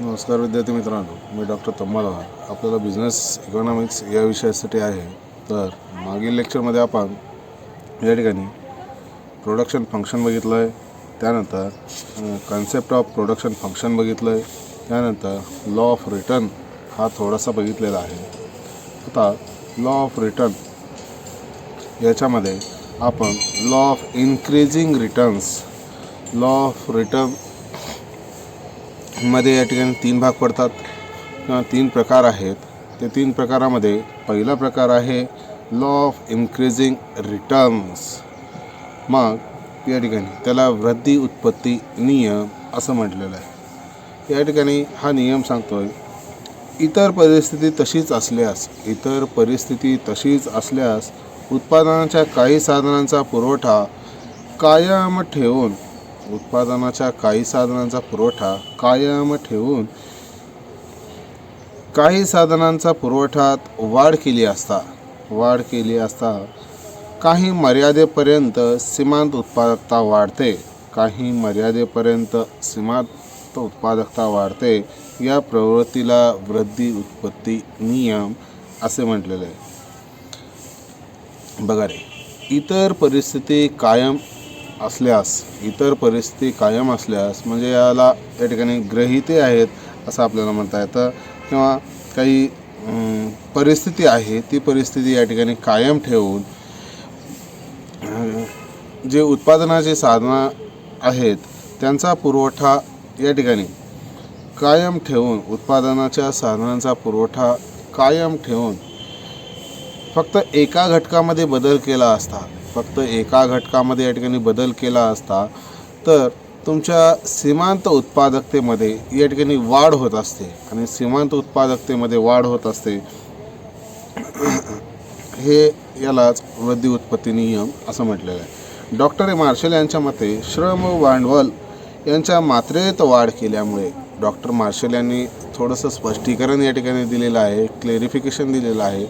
नमस्कार विद्यार्थी मित्रांनो, मी डॉक्टर तम्माला आपल्याला बिझनेस इकॉनॉमिक्स या विषयासाठी आहे. तर मागील लेक्चरमध्ये आपण या ठिकाणी प्रोडक्शन फंक्शन बघितलं आहे, त्यानंतर कन्सेप्ट ऑफ प्रोडक्शन फंक्शन बघितलं आहे, त्यानंतर लॉ ऑफ रिटर्न हा थोडासा बघितलेला आहे. आता लॉ ऑफ रिटर्न याच्यामध्ये आपण law of increasing returns, law of return मध्ये या ठिकाणी 3 भाग पडतात किंवा 3 प्रकार आहेत. ते 3 प्रकारामध्ये पहिला प्रकार आहे लॉ ऑफ इन्क्रीजिंग रिटर्न्स. मग या ठिकाणी त्याला वृद्धी उत्पत्ती नियम असं म्हटलेलं आहे. या ठिकाणी हा नियम सांगतोय इतर परिस्थिती तशीच असल्यास उत्पादनाच्या काही साधनांचा पुरवठा कायम ठेवून काही साधनांचा पुरवठ्यात वाढ केली असता काही मर्यादेपर्यंत सीमांत उत्पादकता वाढते. या प्रवृत्तीला वृद्धी उत्पत्ती नियम असे म्हटलेले आहे. बघा रे, इतर परिस्थिती कायम असल्यास म्हणजे याला या ठिकाणी गृहीते आहेत असं आपल्याला म्हणता येतं, किंवा काही परिस्थिती आहे ती परिस्थिती या ठिकाणी कायम ठेवून जे उत्पादनाचे साधनं आहेत त्यांचा पुरवठा या ठिकाणी कायम ठेवून, उत्पादनाच्या साधनांचा पुरवठा कायम ठेवून फक्त एका घटकामध्ये या ठिकाणी बदल केला असता तर तुमच्या सीमांत उत्पादकतेमध्ये या ठिकाणी वाढ होत असते. आणि सीमांत उत्पादकतेमध्ये वाढ होत असते हे यालाच वृद्धी उत्पत्ती नियम असं म्हटलेलं आहे. डॉक्टर मार्शल यांच्या मते श्रम व भांडवल यांच्या मात्रेत वाढ केल्यामुळे, डॉक्टर मार्शल यांनी थोडंसं स्पष्टीकरण या ठिकाणी दिलेलं आहे, क्लेरिफिकेशन दिलेलं आहे.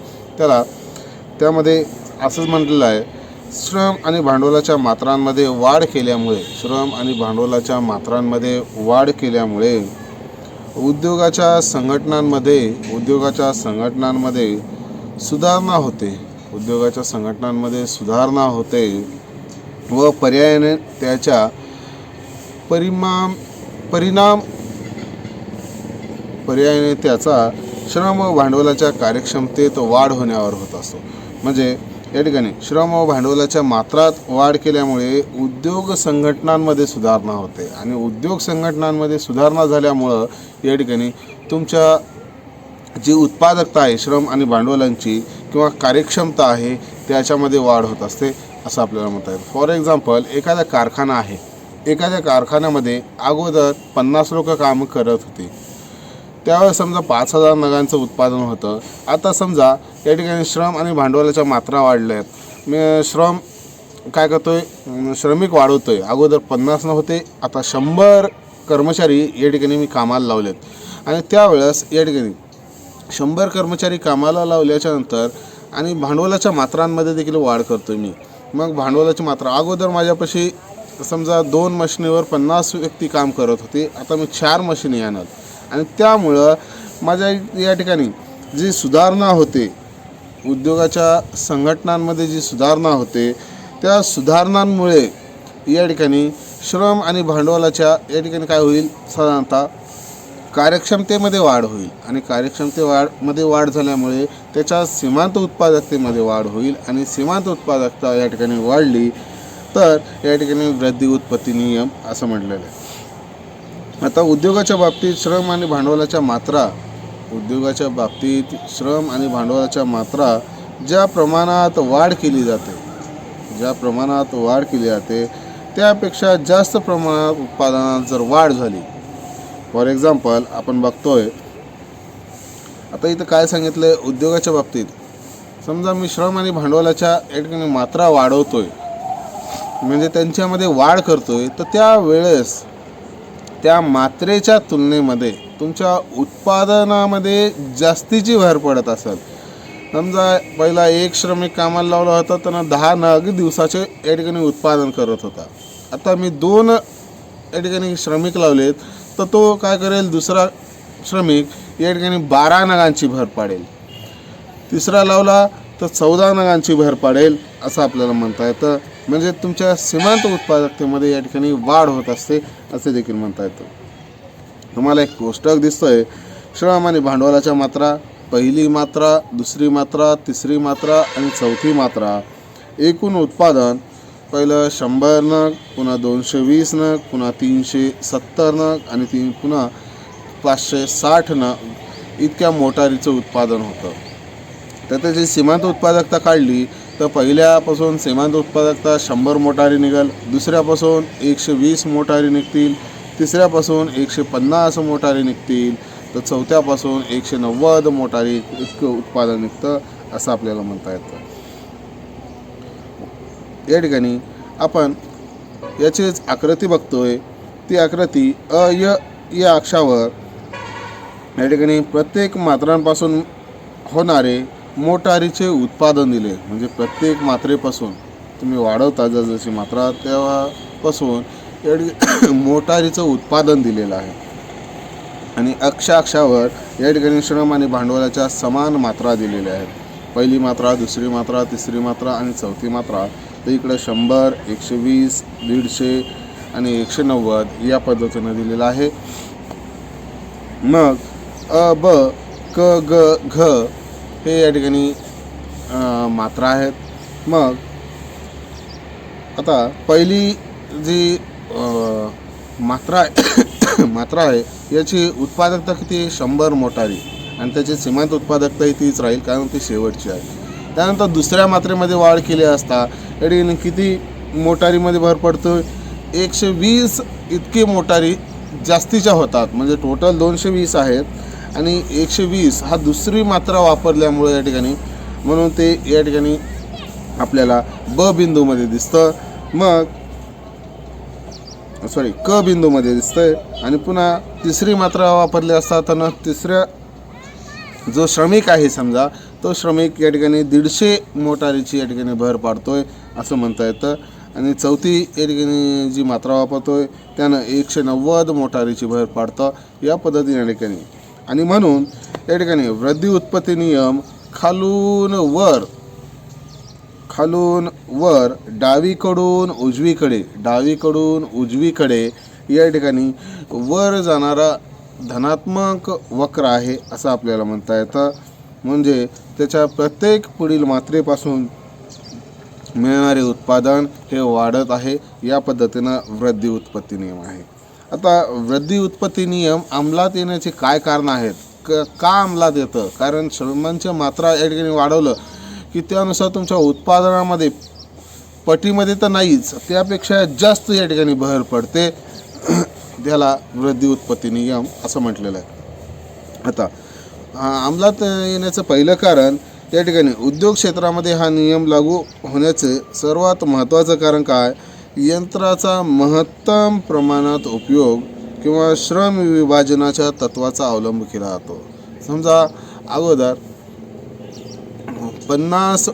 त्यामध्ये असंच म्हटलेलं आहे, श्रम आणि भांडवलाच्या मात्रांमध्ये वाढ केल्यामुळे उद्योगाच्या संघटनांमध्ये सुधारणा होते व पर्यायाने त्याचा श्रम व भांडवलाच्या कार्यक्षमतेत वाढ होण्यावर होत असतो. म्हणजे या ठिकाणी श्रम व भांडवलाच्या मात्रात वाढ केल्यामुळे उद्योग संघटनांमध्ये सुधारणा होते आणि उद्योग संघटनांमध्ये सुधारणा झाल्यामुळं या ठिकाणी तुमच्या जी उत्पादकता आहे श्रम आणि भांडवलांची किंवा कार्यक्षमता आहे त्याच्यामध्ये वाढ होत असते असं आपल्याला म्हणता येईल. फॉर एक्झाम्पल, एखादा कारखाना आहे, एखाद्या कारखान्यामध्ये अगोदर 50 लोक काम करत होते, त्यावेळेस समजा 5,000 नगांचं उत्पादन होतं. आता समजा या ठिकाणी श्रम आणि भांडवलाच्या मात्रा वाढल्या आहेत. मी श्रम काय करतोय, श्रमिक वाढवतोय. अगोदर 50 होते, आता 100 कर्मचारी या ठिकाणी मी कामाला लावलेत. आणि त्यावेळेस या ठिकाणी 100 कर्मचारी कामाला लावल्याच्या नंतर आणि भांडवलाच्या मात्रांमध्ये देखील वाढ करतोय मी. मग भांडवलाची मात्रा, अगोदर माझ्यापाशी समजा 2 मशिनीवर 50 व्यक्ती काम करत होते, आता मी 4 मशिनी आणत. आणि त्यामुळं माझ्या या ठिकाणी जी सुधारणा होते, उद्योगाच्या संघटनांमध्ये जी सुधारणा होते, त्या सुधारणांमुळे या ठिकाणी श्रम आणि भांडवलाच्या या ठिकाणी काय होईल, साधारणतः कार्यक्षमतेमध्ये वाढ होईल. आणि कार्यक्षमतेमध्ये वाढ झाल्यामुळे त्याच्या सीमांत उत्पादकतेमध्ये वाढ होईल. आणि सीमांत उत्पादकता या ठिकाणी वाढली तर या ठिकाणी वृद्धी उत्पत्ती नियम असं म्हटलेलं आहे. आता उद्योगाच्या बाबतीत श्रम आणि भांडवलाच्या मात्रा ज्या प्रमाणात वाढ केली जाते त्यापेक्षा जास्त प्रमाणात उत्पादनात जर वाढ झाली, फॉर एक्झाम्पल आपण बघतोय, आता इथं काय सांगितलं, उद्योगाच्या बाबतीत समजा मी श्रम आणि भांडवलाच्या या ठिकाणी मात्रा वाढवतोय, म्हणजे त्यांच्यामध्ये वाढ करतोय, तर त्यावेळेस त्या मात्रेच्या तुलनेमध्ये तुमच्या उत्पादनामध्ये जास्तीची भर पडत असेल. समजा पहिला 1 श्रमिक कामाला लावला होता, त्यांना 10 नग दिवसाचे या ठिकाणी उत्पादन करत होता. आता मी 2 या ठिकाणी श्रमिक लावलेत, तर तो काय करेल, दुसरा श्रमिक या ठिकाणी 12 नगांची भर पाडेल, तिसरा लावला तर 14 नगांची भर पाडेल असं आपल्याला म्हणता येतं. म्हणजे तुमच्या सीमांत उत्पादकतेमध्ये या ठिकाणी वाढ होत असते असे देखील म्हणता येतं. तुम्हाला एक कोष्टक दिसतोय, श्रम आणि भांडवलाच्या मात्रा, पहिली मात्रा, दुसरी मात्रा, तिसरी मात्रा आणि चौथी मात्रा. एकूण उत्पादन पहिलं 100 नग, पुन्हा 220 नग, पुन्हा 370 नग आणि पुन्हा 560 नग इतक्या मोटारीचं उत्पादन होतं. तर त्याची सीमांत उत्पादकता काढली तर पहिल्यापासून सीमांत उत्पादकता 100 मोटारी निघेल, दुसऱ्यापासून 120 मोटारी निघतील, तिसऱ्यापासून 150 मोटारी निघतील, तर चौथ्यापासून 190 मोटारी इतकं उत्पादन निघतं असं आपल्याला म्हणता येतं. या ठिकाणी आपण याचीच आकृती बघतोय. ती आकृती या अक्षावर या ठिकाणी प्रत्येक मात्रांपासून होणारे मोटारीचे उत्पादन दिले. म्हणजे प्रत्येक मात्रेपासून तुम्ही वाढवता जसजशी मात्रा तेव्हापासून या ठिकाणी मोटारीचं उत्पादन दिलेलं आहे. आणि अक्षावर या ठिकाणी श्रम आणि भांडवलाच्या समान मात्रा दिलेल्या आहेत. पहिली मात्रा, दुसरी मात्रा, तिसरी मात्रा आणि चौथी मात्रा. तर इकडे 100, 120, 150 आणि 190 या पद्धतीनं दिलेलं आहे. मग ब, क, ग, घ हे या ठिकाणी मात्रा आहेत. मग आता पहिली जी मात्रा आहे याची उत्पादकता किती आहे? 100 मोटारी आणि त्याची सीमांत उत्पादकताही तीच राहील कारण ती शेवटची आहे. त्यानंतर दुसऱ्या मात्रेमध्ये वाढ केली असता या ठिकाणी किती मोटारीमध्ये भर पडतो? 120 इतके मोटारी जास्तीच्या होतात. म्हणजे टोटल 220 आहेत आणि 120 हा दुसरी मात्रा वापरल्यामुळे या ठिकाणी म्हणून ते या ठिकाणी आपल्याला ब बिंदूमध्ये दिसतं. मग क बिंदूमध्ये दिसतंय. आणि पुन्हा तिसरी मात्रा वापरली असताना तिसऱ्या जो श्रमिक आहे समजा तो श्रमिक या ठिकाणी 150 मोटारीची या ठिकाणी भर पाडतोय असं म्हणता येतं. आणि चौथी या ठिकाणी जी मात्रा वापरतोय त्यानं 190 मोटारीची भर पाडतं या पद्धतीने या ठिकाणी. आणि म्हणून या ठिकाणी वृद्धी उत्पत्ती नियम खालून वर डावीकडून उजवीकडे या ठिकाणी वर जाणारा धनात्मक वक्र आहे असं आपल्याला म्हणता येतं. म्हणजे त्याच्या प्रत्येक पुढील मात्रेपासून मिळणारे उत्पादन हे वाढत आहे. या पद्धतीनं वृद्धी उत्पत्ती नियम आहे. आता वृद्धी उत्पत्ती नियम अंमलात येण्याचे काय कारण आहेत? का अंमलात येतं? कारण श्रमांच्या मात्रा या ठिकाणी वाढवलं की त्यानुसार तुमच्या उत्पादनामध्ये पटीमध्ये तर नाहीच, त्यापेक्षा जास्त या ठिकाणी भर पडते. त्याला वृद्धी उत्पत्ती नियम असं म्हटलेलं आहे. आता अंमलात येण्याचं पहिलं कारण या ठिकाणी उद्योग क्षेत्रामध्ये हा नियम लागू होण्याचे सर्वात महत्त्वाचं कारण काय? यंत्राचा महत्तम प्रमाणात उपयोग किंवा श्रम विभाजनाच्या तत्वाचा अवलंब केला जातो. समजा अगोदर 50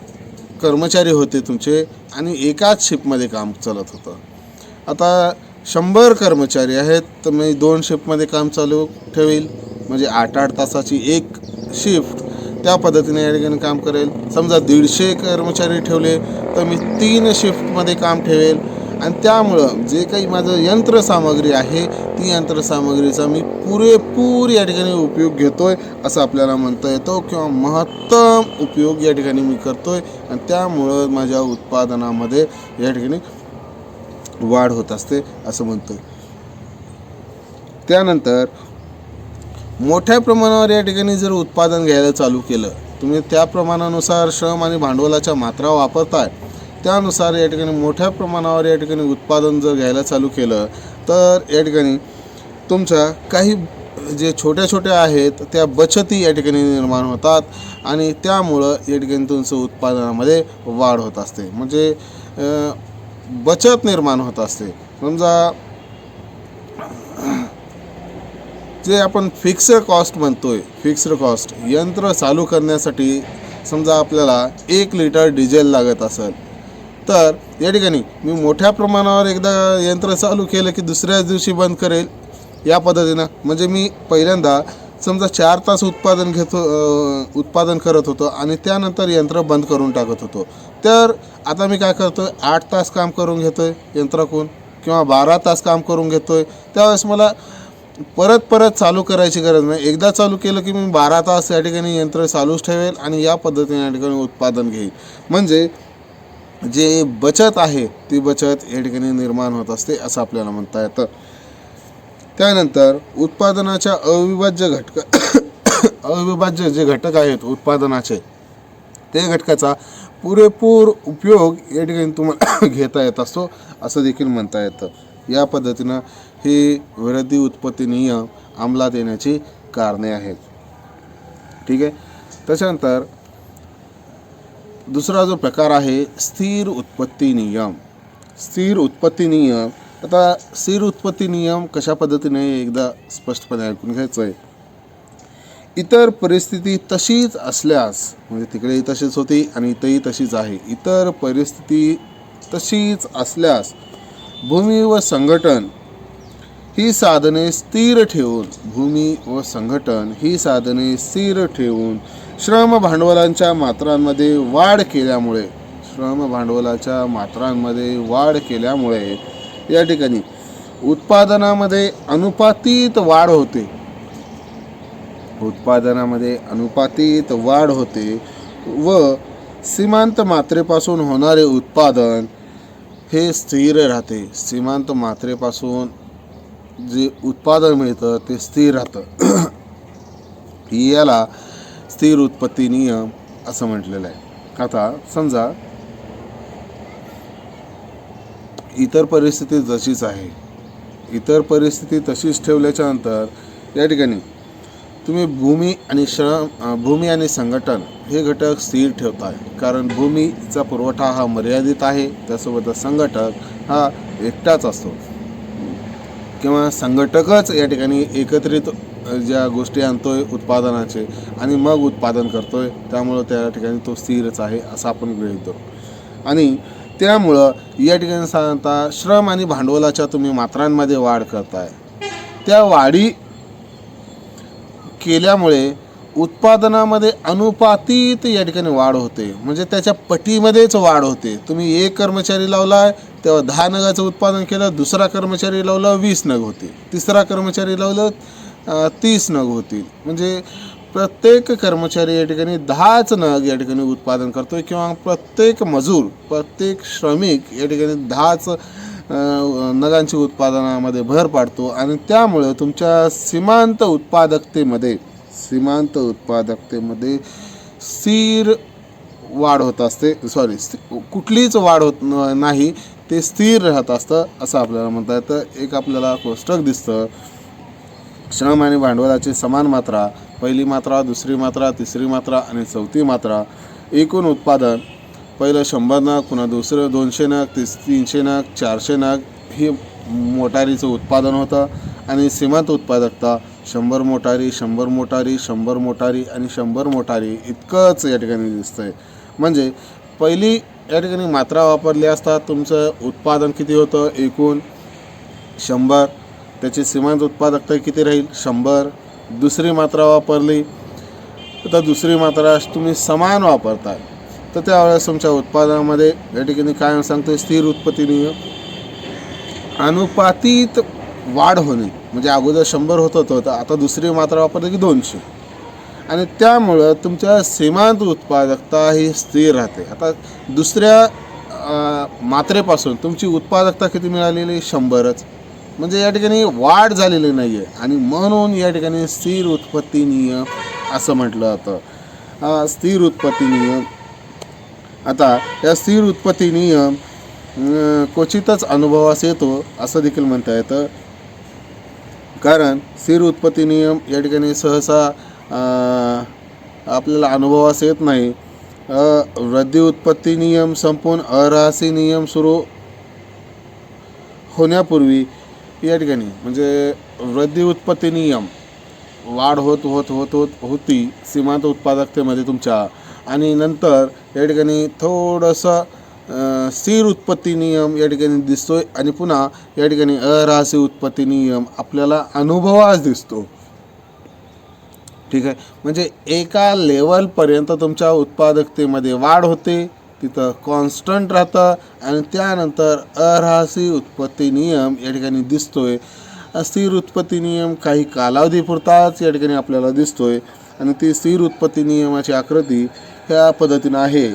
कर्मचारी होते तुमचे आणि एकाच शिफ्टमध्ये काम चालत होतं. आता 100 कर्मचारी आहेत तर मी 2 शिफ्टमध्ये काम चालू ठेवील. म्हणजे 8-8 तासाची एक शिफ्ट त्या पद्धतीने या ठिकाणी काम करेल. समजा 150 कर्मचारी ठेवले तर मी 3 शिफ्टमध्ये काम ठेवेल. आणि त्यामुळं जे काही माझं यंत्रसामग्री आहे ती यंत्रसामग्रीचा मी पुरेपूर या ठिकाणी उपयोग घेतोय असं आपल्याला म्हणता येतो किंवा महत्तम उपयोग या ठिकाणी मी करतोय. आणि त्यामुळं माझ्या उत्पादनामध्ये या ठिकाणी वाढ होत असते असं म्हणतोय. त्यानंतर मोठ्या प्रमाणावर या ठिकाणी जर उत्पादन घ्यायला चालू केलं, तुम्ही त्या प्रमाणानुसार श्रम आणि भांडवलाच्या मात्रा वापरताय, त्यानुसार या ठिकाणी मोठ्या प्रमाणावर या ठिकाणी उत्पादन जर घ्यायला चालू केलं तर या ठिकाणी तुमच्या काही जे छोट्या आहेत त्या बचती या ठिकाणी निर्माण होतात आणि त्यामुळं या ठिकाणी तुमचं उत्पादनामध्ये वाढ होत असते. म्हणजे बचत निर्माण होत असते. समजा जे आपण फिक्स्ड कॉस्ट म्हणतोय, फिक्स्ड कॉस्ट यंत्र चालू करण्यासाठी समजा आपल्याला 1 लिटर डिझेल लागत असेल तर या ठिकाणी मी मोठ्या प्रमाणावर एकदा यंत्र चालू केलं की दुसऱ्याच दिवशी बंद करेल या पद्धतीनं. म्हणजे मी पहिल्यांदा समजा 4 तास उत्पादन करत होतो आणि त्यानंतर यंत्र बंद करून टाकत होतो, तर आता मी काय करतो, 8 तास काम करून घेतो आहे यंत्राकडून किंवा 12 तास काम करून घेतो आहे. त्यावेळेस मला परत चालू करायची गरज नाही. एकदा चालू केलं की मी 12 तास या ठिकाणी यंत्र चालूच ठेवेल आणि या पद्धतीने या ठिकाणी उत्पादन घेईल. म्हणजे जे बचत आहे ती बचत या ठिकाणी निर्माण होत असते असं आपल्याला म्हणता येतं. त्यानंतर उत्पादनाच्या अविभाज्य जे घटक आहेत उत्पादनाचे, ते घटकाचा पुरेपूर उपयोग या ठिकाणी तुम्हाला घेता येत असतो असं देखील म्हणता येतं. या पद्धतीनं ही वृद्धी उत्पत्ती नियम अंमलात येण्याची कारणे आहेत. ठीक आहे. त्याच्यानंतर दुसरा जो प्रकार आहे स्थिर उत्पत्ती नियम. स्थिर उत्पत्ती नियम, आता स्थिर उत्पत्ती नियम कशा पद्धतीने एकदा स्पष्टपणे ऐकून घ्यायचं आहे. इतर परिस्थिती तशीच असल्यास, म्हणजे तिकडेही तशीच होती आणि इथंही तशीच आहे, इतर परिस्थिती तशीच असल्यास भूमी व संघटन ही साधने स्थिर ठेवून श्रम भांडवलाच्या मात्रांमध्ये वाढ केल्यामुळे या ठिकाणी उत्पादनामध्ये अनुपातित वाढ होते व सीमांत मात्रेपासून होणारे उत्पादन हे स्थिर राहते. सीमांत मात्रेपासून जे उत्पादन मिळतं ते स्थिर राहतं. याला स्थिर उत्पत्ती नियम असं म्हटलेलं आहे. आता समजा इतर परिस्थिती जशीच आहे, इतर परिस्थिती तशीच ठेवल्याच्या नंतर या ठिकाणी तुम्ही भूमी आणि संघटन हे घटक स्थिर ठेवताय, कारण भूमीचा पुरवठा हा मर्यादित आहे, त्यासोबत संघटक हा एकटाच असतो किंवा संघटकच या ठिकाणी एकत्रित ज्या गोष्टी आणतोय उत्पादनाचे आणि मग उत्पादन करतोय, त्यामुळं त्या ठिकाणी तो स्थिरच आहे असं आपण गृहीत धरू. आणि त्यामुळं या ठिकाणी साधारणतः श्रम आणि भांडवलाच्या तुम्ही मात्रांमध्ये वाढ करताय, त्या वाढी केल्यामुळे उत्पादनामध्ये अनुपातित या ठिकाणी वाढ होते, म्हणजे त्याच्या पटीमध्येच वाढ होते. तुम्ही 1 कर्मचारी लावलाय तेव्हा 10 नगाचं उत्पादन केलं, दुसरा कर्मचारी लावला 20 नग होतील, तिसरा कर्मचारी लावलं 30 नग होतील. म्हणजे प्रत्येक कर्मचारी या ठिकाणी 10च नग या ठिकाणी उत्पादन करतोय किंवा प्रत्येक श्रमिक या ठिकाणी 10च नगांची उत्पादनामध्ये भर पाडतो आणि त्यामुळे तुमच्या सीमांत उत्पादकतेमध्ये स्थिर वाढ होत असते. कुठलीच वाढ होत नाही, ते स्थिर राहत असतं असं आपल्याला म्हणता येतं. एक आपल्याला कोष्टक दिसतं, श्रम आणि भांडवलाची समान मात्रा, पहिली मात्रा, दुसरी मात्रा, तिसरी मात्रा आणि चौथी मात्रा, एकूण उत्पादन पहिलं 100 नग, पुन्हा दुसरं 200 नग, 300 नग, 400 नग हे मोटारीचं उत्पादन होतं. आणि सीमांत उत्पादकता 100 मोटारी, 100 मोटारी, 100 मोटारी आणि 100 मोटारी इतकंच या ठिकाणी दिसतंय. म्हणजे पहिली या ठिकाणी मात्रा वापरली असता तुमचं उत्पादन किती होतं, एकूण 100, त्याची सीमांत उत्पादकता किती राहील, 100. दुसरी मात्रा वापरली तर दुसरी मात्रा तुम्ही समान वापरताय, तर त्यावेळेस तुमच्या उत्पादनामध्ये या ठिकाणी काय सांगतो स्थिर उत्पत्ती नियम, अनुपातित वाढ होणे. म्हणजे अगोदर 100 होत होतं, तर आता दुसरी मात्रा वापरली की 200, आणि त्यामुळं तुमच्या सीमांत उत्पादकता ही स्थिर राहते. आता दुसऱ्या मात्रेपासून तुमची उत्पादकता किती मिळालेली, 100च. म्हणजे या ठिकाणी वाढ झालेली नाही आहे आणि म्हणून या ठिकाणी स्थिर उत्पत्ती नियम असं म्हटलं जातं. स्थिर उत्पत्ती नियम, आता या स्थिर उत्पत्ती नियम क्वचितच अनुभवास येतो असं देखील म्हणता येतं, कारण स्थिर उत्पत्ती नियम या ठिकाणी सहसा आपल्याला अनुभवास येत नाही. वृद्धी उत्पत्ती नियम संपून अराहसी नियम सुरू होण्यापूर्वी या ठिकाणी म्हणजे वृद्धी उत्पत्ती नियम वाढ होती सीमांत उत्पादकतेमध्ये तुमच्या, आणि नंतर या ठिकाणी थोडंसं स्थिर उत्पत्ती नियम या ठिकाणी दिसतोय आणि पुन्हा या ठिकाणी अराहसी उत्पत्ती नियम आपल्याला अनुभवास दिसतो. ठीक आहे. म्हणजे एका लेवलपर्यंत तुमच्या उत्पादकतेमध्ये वाढ होते, तिथं कॉन्स्टंट राहतं आणि त्यानंतर अऱ्हासी उत्पत्ती नियम या ठिकाणी दिसतोय. स्थिर उत्पत्ती नियम काही कालावधीपुरताच या ठिकाणी आपल्याला दिसतोय आणि ती स्थिर उत्पत्ती नियमाची आकृती ह्या पद्धतीनं आहे.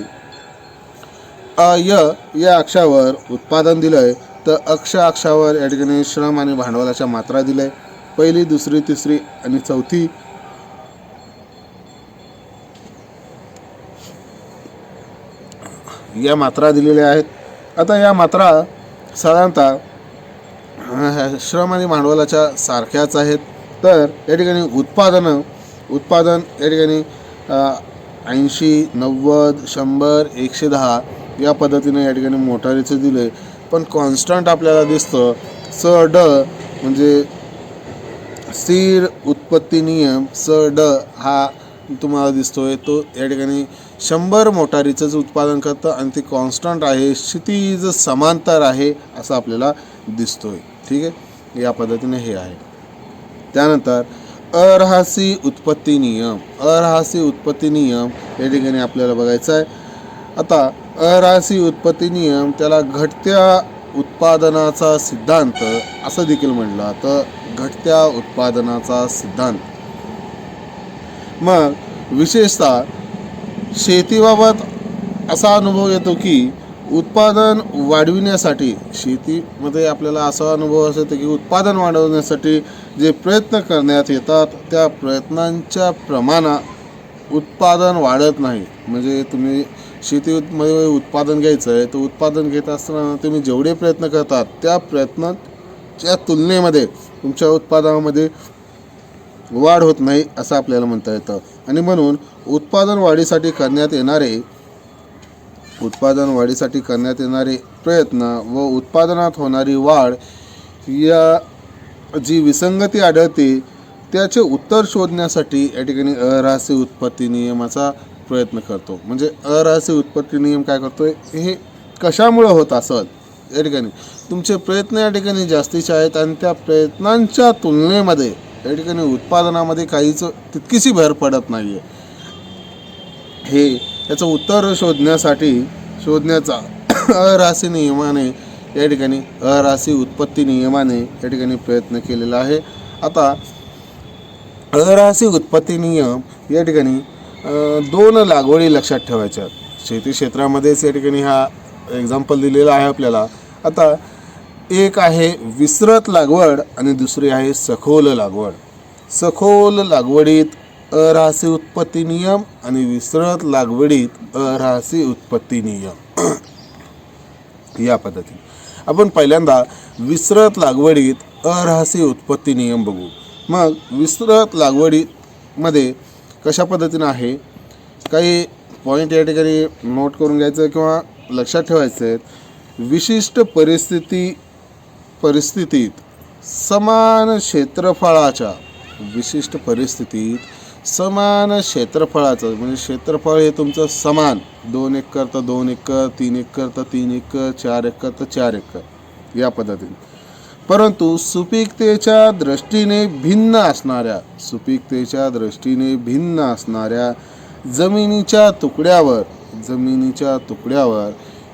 या अक्षावर उत्पादन दिलंय, तर अक्षावर या ठिकाणी श्रम आणि भांडवलाच्या मात्रा दिल्या. पहिली, दुसरी, तिसरी आणि चौथी या मात्रा दिलेल्या आहेत. आता या मात्रा साधारणतः श्रम आणि भांडवलाच्या सारख्याच आहेत. तर या ठिकाणी उत्पादन या ठिकाणी 80, 90, 100, 110 या पद्धतीने या ठिकाणी मोटारीचं दिले. पण कॉन्स्टंट आपल्याला दिसतं ड म्हणजे स्थिर उत्पत्ती नियम ड हा तुम्हाला दिसतोय. तो या ठिकाणी 100 मोटारीचंच उत्पादन करतं आणि ते कॉन्स्टंट आहे, क्षितिज समांतर आहे असं आपल्याला दिसतोय. ठीक आहे, या पद्धतीने हे आहे. त्यानंतर अऱ्हासी उत्पत्ती नियम या ठिकाणी आपल्याला बघायचं आहे. आता अऱ्हासी उत्पत्ती नियम त्याला घटत्या उत्पादनाचा सिद्धांत असं देखील म्हणलं तर घटत्या उत्पादनाचा सिद्धांत. मग विशेषतः शेतीबाबत असा अनुभव येतो की उत्पादन वाढविण्यासाठी शेतीमध्ये आपल्याला असा अनुभव असतो की उत्पादन वाढवण्यासाठी जे प्रयत्न करण्यात येतात त्या प्रयत्नांच्या प्रमाणात उत्पादन वाढत नाही. म्हणजे तुम्ही शेतीमध्ये उत्पादन घ्यायचं आहे, तर उत्पादन घेत असताना तुम्ही जेवढे प्रयत्न करतात त्या प्रयत्नाच्या तुलनेमध्ये तुमच्या उत्पादनामध्ये वाढ होत नाही असं आपल्याला म्हणता येतं. आणि म्हणून उत्पादन वाढीसाठी करण्यात येणारे प्रयत्न व उत्पादनात होणारी वाढ या जी विसंगती आढळते त्याचे उत्तर शोधण्यासाठी या ठिकाणी अऱ्हासी उत्पत्ती नियमाचा प्रयत्न करतो. म्हणजे अऱ्हासी उत्पत्ती नियम काय करतोय, हे कशामुळे होत असेल, या ठिकाणी तुमचे प्रयत्न या ठिकाणी जास्तीचे आहेत आणि त्या प्रयत्नांच्या तुलनेमध्ये या ठिकाणी उत्पादनामध्ये काहीच तितकीशी भर पडत नाही आहे. हे याचं उत्तर शोधण्याचा अऱ्हासी उत्पत्ती नियमाने या ठिकाणी प्रयत्न केलेला आहे. आता अऱ्हासी उत्पत्ती नियम या ठिकाणी 2 लागवडी लक्षात ठेवायच्या. शेती क्षेत्रामध्येच या ठिकाणी हा एक्झाम्पल दिलेला आहे आपल्याला. आता एक आहे विस्तृत लागवड आणि दुसरी आहे सखोल लागवड. सखोल लागवडीत अऱ्हासी उत्पत्ती नियम आणि विस्तृत लागवडीत अऱ्हासी उत्पत्ती नियम या पद्धतीने. आपण पहिल्यांदा विस्तृत लागवडीत अऱ्हासी उत्पत्ती नियम बघू. मग विस्तृत लागवडीमध्ये कशा पद्धतीनं आहे, काही पॉईंट या ठिकाणी नोट करून घ्यायचं किंवा लक्षात ठेवायचं आहे. विशिष्ट परिस्थितीत समान क्षेत्रफळाचं म्हणजे क्षेत्रफळ हे तुमचं समान 2 एकर तर 2 एकर, 3 एकर तर 3 एकर, 4 एकर तर 4 एकर या पद्धतीने. परंतु सुपीकतेच्या दृष्टीने भिन्न असणाऱ्या जमिनीच्या तुकड्यावर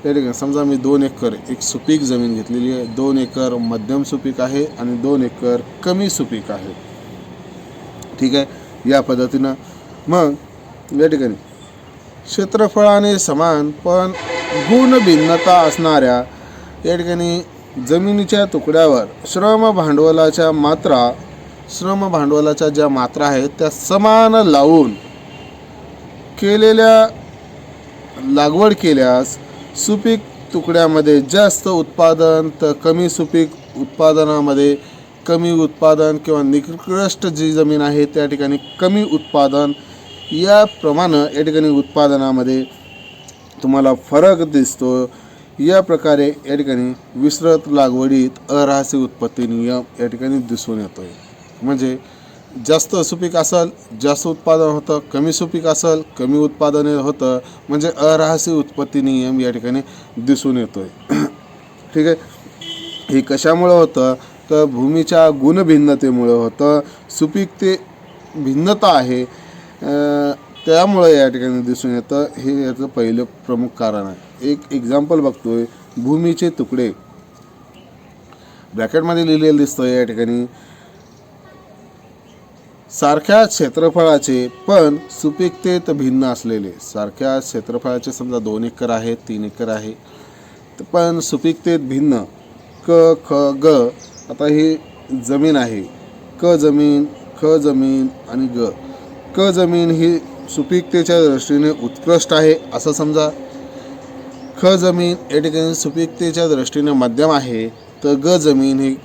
या ठिकाणी समजा मी 2 एकर एक सुपीक जमीन घेतलेली आहे, 2 एकर मध्यम सुपीक आहे आणि 2 एकर कमी सुपीक आहे. ठीक आहे, या पद्धतीनं. मग या ठिकाणी क्षेत्रफळाने समान पण गुण भिन्नता असणाऱ्या या ठिकाणी जमिनीच्या तुकड्यावर श्रम भांडवलाच्या ज्या मात्रा आहेत त्या समान लावून लागवड केल्यास सुपीक तुकड्यामध्ये जास्त उत्पादन तर कमी सुपीक उत्पादनामध्ये कमी उत्पादन किंवा निकृष्ट जी जमीन आहे त्या ठिकाणी कमी उत्पादन, याप्रमाणे या ठिकाणी उत्पादनामध्ये तुम्हाला फरक दिसतो. या प्रकारे या ठिकाणी विस्तृत लागवडीत अऱ्हासी उत्पत्ती नियम या ठिकाणी दिसून येतोय. म्हणजे जास्त सुपीक असेल जास्त उत्पादन होतं, कमी सुपीक असेल कमी उत्पादन होतं, म्हणजे अऱ्हासी उत्पत्ती नियम या ठिकाणी दिसून येतोय. ठीक आहे, हे कशामुळं होतं तर भूमीच्या गुणभिन्नतेमुळे होतं. भिन्नता आहे, त्यामुळे या ठिकाणी दिसून येतं. हे याचं पहिलं प्रमुख कारण आहे. एक एक्झाम्पल बघतोय, भूमीचे तुकडे ब्रॅकेटमध्ये लिहिलेलं दिसतोय या ठिकाणी. सारख्या क्षेत्रफळाचे पण सुपीकतेत भिन्न असलेले, सारख्या क्षेत्रफळाचे समजा 2 एकर आहे, 3 एकर आहे, पण सुपीकतेत भिन्न. क ख ग, आता ही जमीन आहे, क जमीन, ख जमीन आणि ग. क जमीन ही सुपीकतेच्या दृष्टीने उत्कृष्ट आहे असं समजा. ख जमीन या ठिकाणी सुपीकतेच्या दृष्टीने मध्यम आहे, तर ग जमीन ही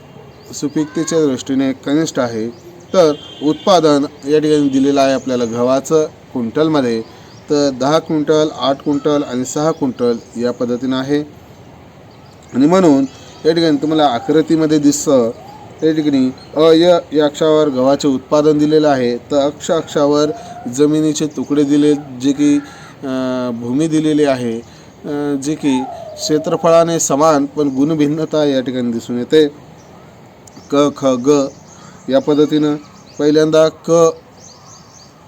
सुपीकतेच्या दृष्टीने कनिष्ठ आहे. तर उत्पादन या ठिकाणी दिलेलं आहे आपल्याला गव्हाचं क्विंटलमध्ये, तर 10 क्विंटल, 8 क्विंटल आणि 6 क्विंटल या पद्धतीनं आहे. आणि म्हणून या ठिकाणी तुम्हाला आकृतीमध्ये दिसतं, या ठिकाणी या अक्षावर गव्हाचे उत्पादन दिलेलं आहे, तर अक्षावर जमिनीचे तुकडे दिले, जे की भूमी दिलेली आहे, जे की क्षेत्रफळाने समान पण गुणभिन्नता या ठिकाणी दिसून येते. क ख ग या पद्धतीनं. पहिल्यांदा क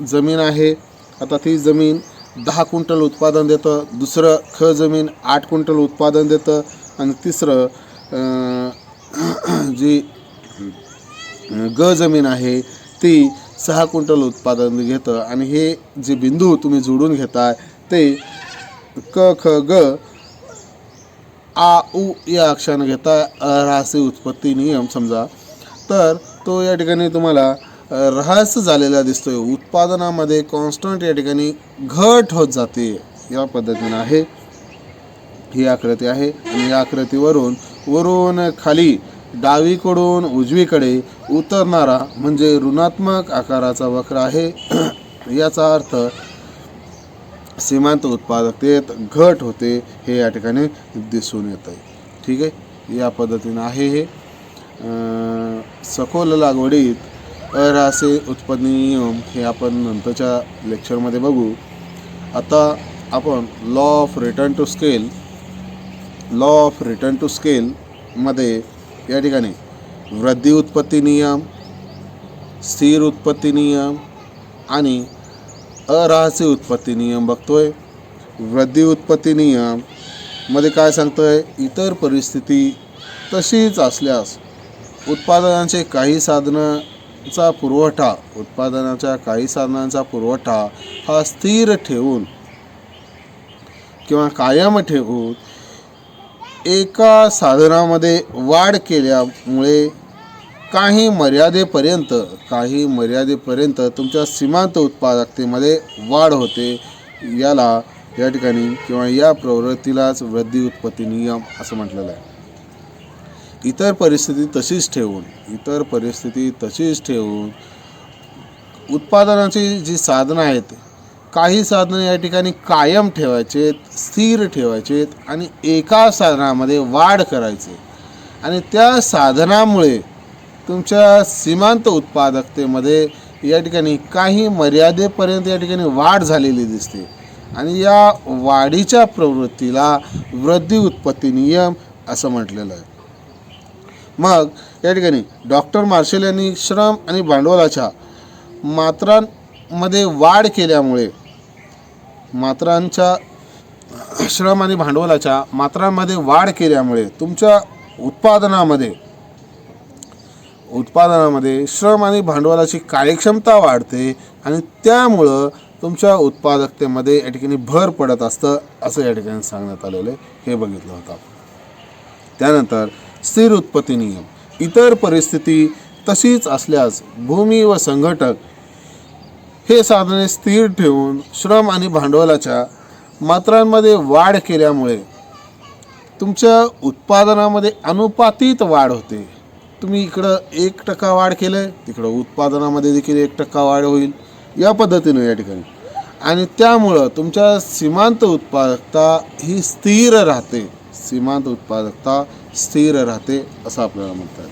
जमीन आहे, आता ती जमीन 10 क्विंटल उत्पादन देतं. दुसरं ख जमीन 8 क्विंटल उत्पादन देतं. आणि तिसरं जी ग जमीन आहे ती 6 क्विंटल उत्पादन घेतं. आणि हे जे बिंदू तुम्ही जोडून घेताय ते क ख ग आ उ या अक्षरानं घेता रहस्य उत्पत्ती नियम समजा, तर तो या ठिकाणी तुम्हाला रहस्य झालेला दिसतोय. उत्पादनामध्ये कॉन्स्टंट या ठिकाणी घट होत जाते, या पद्धतीनं आहे. ही आकृती आहे आणि या आकृतीवरून खाली डावीकडून उजवीकडे उतरणारा म्हणजे ऋणात्मक आकाराचा वक्र आहे. याचा अर्थ सीमांत उत्पादकतेत घट होते, हे या ठिकाणी दिसून येत आहे. ठीक आहे, या पद्धतीनं आहे हे. सखोल लागवडीत अरहस्य उत्पत्ती नियम हे आपण नंतरच्या लेक्चरमध्ये बघू. आता आपण law of return to scale मध्ये या ठिकाणी वृद्धी उत्पत्ती नियम, स्थिर उत्पत्ती नियम आणि अरहस्य उत्पत्ती नियम बघतोय. वृद्धी उत्पत्ती नियम मध्ये काय सांगतोय, इतर परिस्थिती तशीच असल्यास उत्पादनाच्या काही साधनांचा पुरवठा हा स्थिर ठेवून किंवा कायम ठेवून एका साधनामध्ये वाढ केल्यामुळे काही मर्यादेपर्यंत तुमच्या सीमांत उत्पादकतेमध्ये वाढ होते. याला या ठिकाणी किंवा या प्रवृत्तीलाच वृद्धी उत्पत्ती नियम असं म्हटलेलं आहे. इतर परिस्थिती तशीच ठेवून उत्पादनाची जी साधनं आहेत, काही साधनं या ठिकाणी कायम ठेवायचे, स्थिर ठेवायचे आणि एका साधनामध्ये वाढ करायचे. आणि त्या साधनामुळे तुमच्या सीमांत उत्पादकतेमध्ये या ठिकाणी काही मर्यादेपर्यंत या ठिकाणी वाढ झालेली दिसते. आणि या वाढीच्या प्रवृत्तीला वृद्धी उत्पत्ती नियम असं म्हटलेलं आहे. मग या ठिकाणी डॉक्टर मार्शल यांनी श्रम आणि भांडवलाच्या मात्रांमध्ये वाढ केल्यामुळे तुमच्या उत्पादनामध्ये श्रम आणि भांडवलाची कार्यक्षमता वाढते आणि त्यामुळं तुमच्या उत्पादकतेमध्ये या ठिकाणी भर पडत असतं, असं या ठिकाणी सांगण्यात आलेलं आहे. हे बघितलं होतं. त्यानंतर स्थिर उत्पत्ती नियम, इतर परिस्थिती तशीच असल्यास भूमी व संघटक हे साधने स्थिर ठेवून श्रम आणि भांडवलाच्या मात्रांमध्ये वाढ केल्यामुळे तुमच्या उत्पादनामध्ये अनुपातित वाढ होते. तुम्ही इकडं 1% वाढ केलं, तिकडं उत्पादनामध्ये देखील 1% वाढ होईल, या पद्धतीनं या ठिकाणी. आणि त्यामुळं तुमच्या सीमांत उत्पादकता ही स्थिर राहते, असं आपल्याला म्हणतात.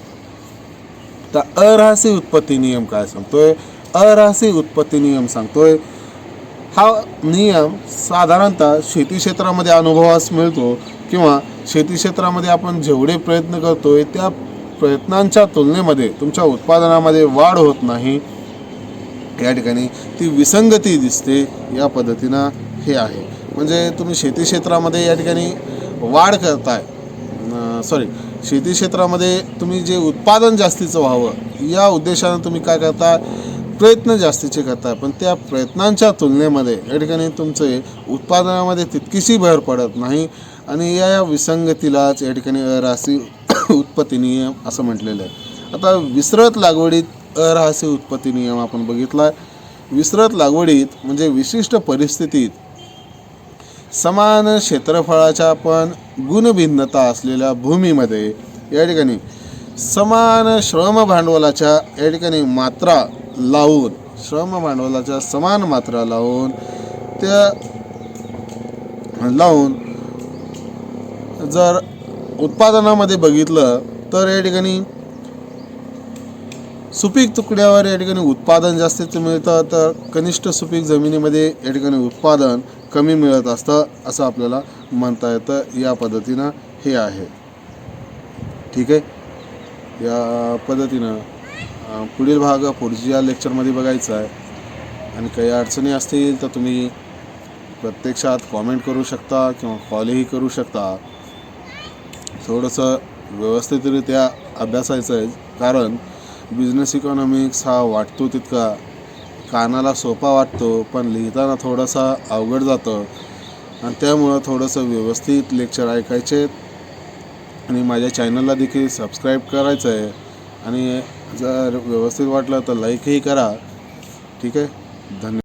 तर अरहस्य उत्पत्ती नियम काय सांगतोय? अरहस्य उत्पत्ती नियम सांगतोय, हा नियम साधारणतः शेती क्षेत्रामध्ये अनुभवास मिळतो किंवा शेती क्षेत्रामध्ये आपण जेवढे प्रयत्न करतोय त्या प्रयत्नांच्या तुलनेमध्ये तुमच्या उत्पादनामध्ये वाढ होत नाही. या ठिकाणी ती विसंगती दिसते. या पद्धतीनं हे आहे. म्हणजे तुम्ही शेती क्षेत्रामध्ये या ठिकाणी वाढ करताय, शेती क्षेत्रामध्ये तुम्ही जे उत्पादन जास्तीचं व्हावं या उद्देशानं तुम्ही काय करता, प्रयत्न जास्तीचे करताय, पण त्या प्रयत्नांच्या तुलनेमध्ये या ठिकाणी तुमचे उत्पादनामध्ये तितकीशी भर पडत नाही आणि या विसंगतीलाच या ठिकाणी अराहसी उत्पत्ती नियम असं म्हटलेलं आहे. आता विसरत लागवडीत अराहसी उत्पत्ती नियम आपण बघितला. विसरत लागवडीत म्हणजे विशिष्ट परिस्थितीत समान क्षेत्रफळाच्या पण गुणभिन्नता असलेल्या भूमीमध्ये या ठिकाणी समान श्रम भांडवलाच्या या ठिकाणी मात्रा लावून, श्रम भांडवलाच्या समान मात्रा लावून जर उत्पादनामध्ये बघितलं तर या ठिकाणी सुपीक तुकड्यावर या ठिकाणी उत्पादन जास्तीचं मिळतं, तर कनिष्ठ सुपीक जमिनीमध्ये या ठिकाणी उत्पादन कमी मिळत असतं असं आपल्याला म्हणता येतं. या पद्धतीनं हे आहे. ठीक आहे. या पद्धतीनं पुढील भाग पुढच्या लेक्चरमध्ये बघायचा आहे. आणि काही अडचणी असतील तर तुम्ही प्रत्यक्षात कॉमेंट करू शकता किंवा कॉलही करू शकता. थोडंसं व्यवस्थितरित्या अभ्यासायचं आहे, कारण बिझनेस इकॉनॉमिक्स हा वाटतो तितका कानाला सोपा वाटतो, पण लिहिताना थोडासा अवघड जातं. आणि त्यामुळं थोडंसं व्यवस्थित लेक्चर ऐकायचे आणि माझ्या चॅनलला देखील सबस्क्राईब करायचं आहे. आणि जर व्यवस्थित वाटलं तर लाईकही करा. ठीक आहे. धन्यवाद.